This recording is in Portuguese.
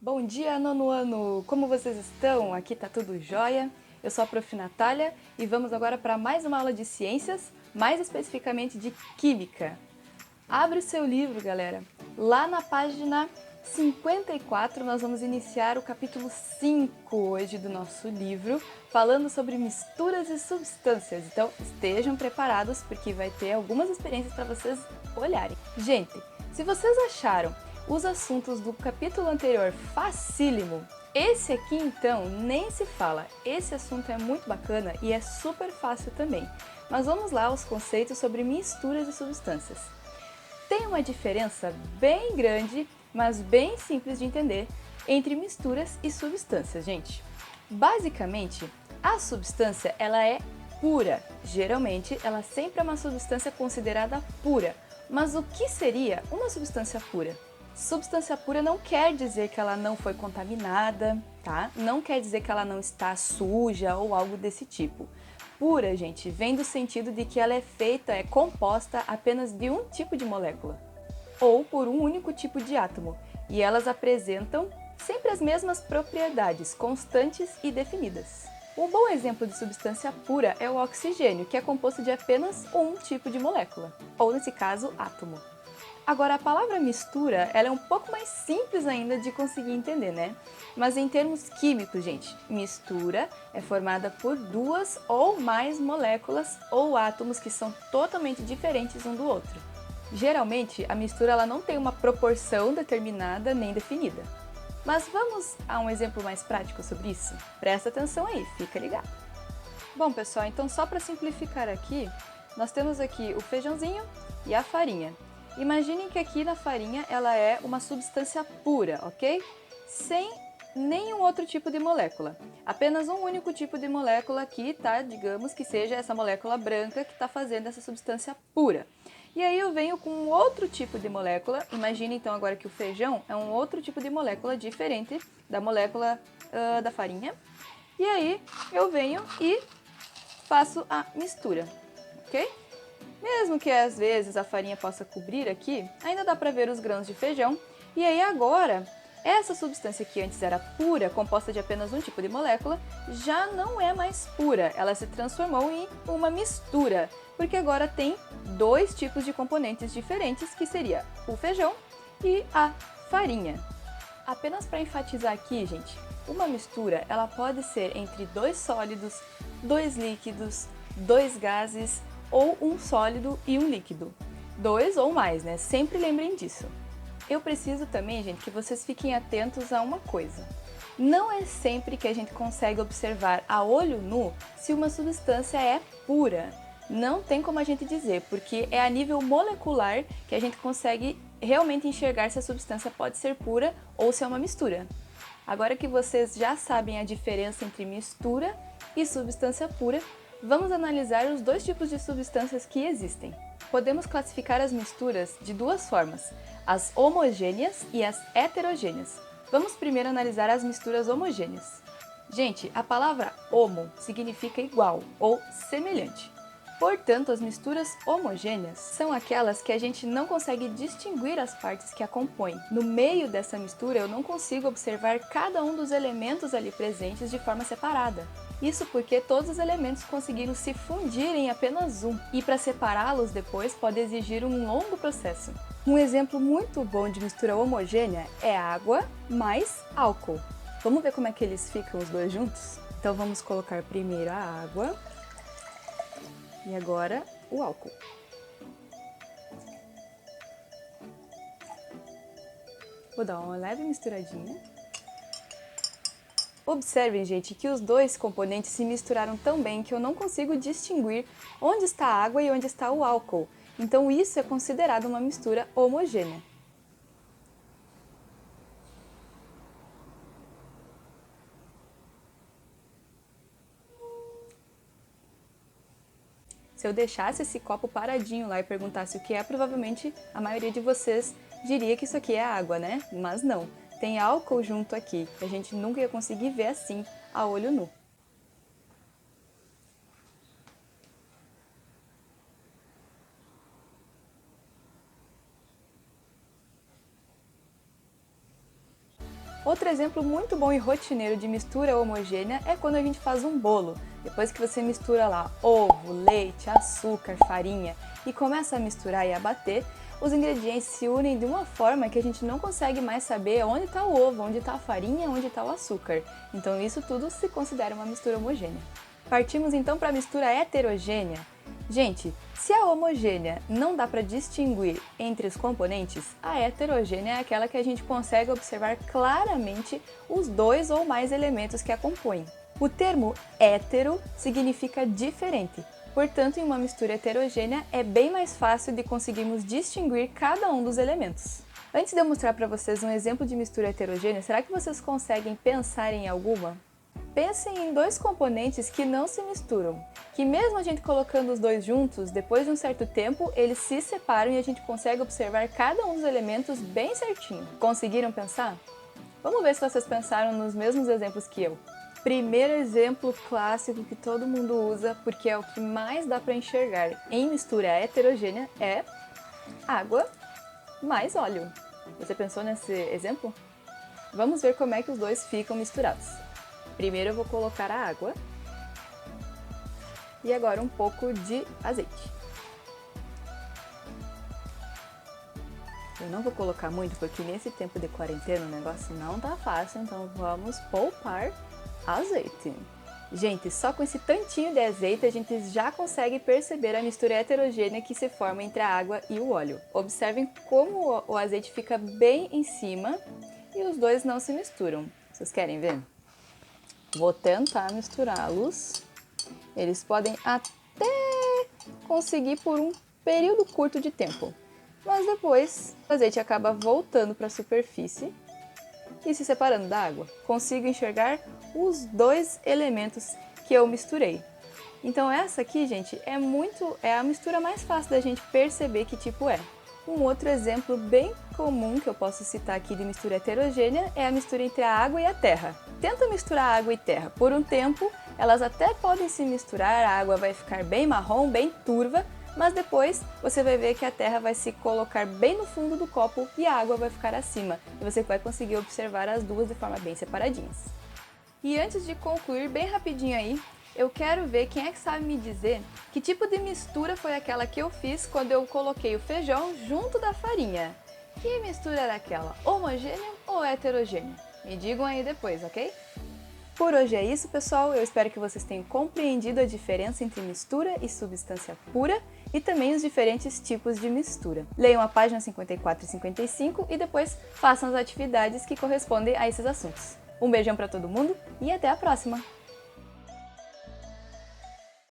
Bom dia, nono ano! Como vocês estão? Aqui tá tudo jóia. Eu sou a Prof. Natália e vamos agora para mais uma aula de ciências, mais especificamente de química. Abre o seu livro, galera. Lá na página 54 nós vamos iniciar o capítulo 5 hoje do nosso livro, falando sobre misturas e substâncias. Então estejam preparados porque vai ter algumas experiências para vocês olharem. Gente, se vocês acharam os assuntos do capítulo anterior facílimo, esse aqui então nem se fala. Esse assunto é muito bacana e é super fácil também. Mas vamos lá aos conceitos sobre misturas e substâncias. Tem uma diferença bem grande, mas bem simples de entender, entre misturas e substâncias, gente. Basicamente, a substância ela é pura. Geralmente, ela sempre é uma substância considerada pura. Mas o que seria uma substância pura? Substância pura não quer dizer que ela não foi contaminada, tá? Não quer dizer que ela não está suja ou algo desse tipo. Pura, gente, vem do sentido de que ela é feita, é composta apenas de um tipo de molécula, ou por um único tipo de átomo, e elas apresentam sempre as mesmas propriedades, constantes e definidas. Um bom exemplo de substância pura é o oxigênio, que é composto de apenas um tipo de molécula, ou nesse caso, átomo. Agora, a palavra mistura, ela é um pouco mais simples ainda de conseguir entender, né? Mas em termos químicos, gente, mistura é formada por duas ou mais moléculas ou átomos que são totalmente diferentes um do outro. Geralmente, a mistura ela não tem uma proporção determinada nem definida. Mas vamos a um exemplo mais prático sobre isso? Presta atenção aí, fica ligado. Bom, pessoal, então só para simplificar aqui, nós temos aqui o feijãozinho e a farinha. Imaginem que aqui na farinha ela é uma substância pura, ok? Sem nenhum outro tipo de molécula. Apenas um único tipo de molécula aqui, tá? Digamos que seja essa molécula branca que está fazendo essa substância pura. E aí eu venho com um outro tipo de molécula. Imagine então agora que o feijão é um outro tipo de molécula diferente da molécula da farinha. E aí eu venho e faço a mistura, ok? Mesmo que às vezes a farinha possa cobrir aqui, ainda dá para ver os grãos de feijão. E aí agora, essa substância que antes era pura, composta de apenas um tipo de molécula, já não é mais pura. Ela se transformou em uma mistura, porque agora tem dois tipos de componentes diferentes, que seria o feijão e a farinha. Apenas para enfatizar aqui, gente, uma mistura ela pode ser entre dois sólidos, dois líquidos, dois gases ou um sólido e um líquido. Dois ou mais, né? Sempre lembrem disso. Eu preciso também, gente, que vocês fiquem atentos a uma coisa. Não é sempre que a gente consegue observar a olho nu se uma substância é pura. Não tem como a gente dizer, porque é a nível molecular que a gente consegue realmente enxergar se a substância pode ser pura ou se é uma mistura. Agora que vocês já sabem a diferença entre mistura e substância pura, vamos analisar os dois tipos de substâncias que existem. Podemos classificar as misturas de duas formas, as homogêneas e as heterogêneas. Vamos primeiro analisar as misturas homogêneas. Gente, a palavra homo significa igual ou semelhante. Portanto, as misturas homogêneas são aquelas que a gente não consegue distinguir as partes que a compõem. No meio dessa mistura, eu não consigo observar cada um dos elementos ali presentes de forma separada. Isso porque todos os elementos conseguiram se fundir em apenas um, e para separá-los depois pode exigir um longo processo. Um exemplo muito bom de mistura homogênea é água mais álcool. Vamos ver como é que eles ficam os dois juntos? Então vamos colocar primeiro a água e agora o álcool. Vou dar uma leve misturadinha. Observem, gente, que os dois componentes se misturaram tão bem que eu não consigo distinguir onde está a água e onde está o álcool. Então isso é considerado uma mistura homogênea. Se eu deixasse esse copo paradinho lá e perguntasse o que é, provavelmente a maioria de vocês diria que isso aqui é água, né? Mas não, tem álcool junto aqui, que a gente nunca ia conseguir ver assim a olho nu. Outro exemplo muito bom e rotineiro de mistura homogênea é quando a gente faz um bolo. Depois que você mistura lá ovo, leite, açúcar, farinha e começa a misturar e a bater, os ingredientes se unem de uma forma que a gente não consegue mais saber onde está o ovo, onde está a farinha, onde está o açúcar. Então isso tudo se considera uma mistura homogênea. Partimos então para a mistura heterogênea. Gente, se a homogênea não dá para distinguir entre os componentes, a heterogênea é aquela que a gente consegue observar claramente os dois ou mais elementos que a compõem. O termo hétero significa diferente, portanto, em uma mistura heterogênea é bem mais fácil de conseguirmos distinguir cada um dos elementos. Antes de eu mostrar para vocês um exemplo de mistura heterogênea, será que vocês conseguem pensar em alguma? Pensem em dois componentes que não se misturam, que mesmo a gente colocando os dois juntos, depois de um certo tempo, eles se separam e a gente consegue observar cada um dos elementos bem certinho. Conseguiram pensar? Vamos ver se vocês pensaram nos mesmos exemplos que eu. Primeiro exemplo clássico que todo mundo usa, porque é o que mais dá para enxergar em mistura heterogênea, é água mais óleo. Você pensou nesse exemplo? Vamos ver como é que os dois ficam misturados. Primeiro eu vou colocar a água e agora um pouco de azeite. Eu não vou colocar muito porque nesse tempo de quarentena o negócio não tá fácil, então vamos poupar azeite. Gente, só com esse tantinho de azeite a gente já consegue perceber a mistura heterogênea que se forma entre a água e o óleo. Observem como o azeite fica bem em cima e os dois não se misturam. Vocês querem ver? Vou tentar misturá-los. Eles podem até conseguir por um período curto de tempo, mas depois o azeite acaba voltando para a superfície e se separando da água. Consigo enxergar os dois elementos que eu misturei. Então essa aqui, gente, é a mistura mais fácil da gente perceber que tipo é. Um outro exemplo bem comum que eu posso citar aqui de mistura heterogênea é a mistura entre a água e a terra. Tenta misturar água e terra. Por um tempo, elas até podem se misturar, a água vai ficar bem marrom, bem turva, mas depois você vai ver que a terra vai se colocar bem no fundo do copo e a água vai ficar acima. E você vai conseguir observar as duas de forma bem separadinhas. E antes de concluir bem rapidinho aí, eu quero ver quem é que sabe me dizer que tipo de mistura foi aquela que eu fiz quando eu coloquei o feijão junto da farinha. Que mistura era aquela? Homogênea ou heterogênea? Me digam aí depois, ok? Por hoje é isso, pessoal. Eu espero que vocês tenham compreendido a diferença entre mistura e substância pura e também os diferentes tipos de mistura. Leiam a página 54 e 55 e depois façam as atividades que correspondem a esses assuntos. Um beijão para todo mundo e até a próxima!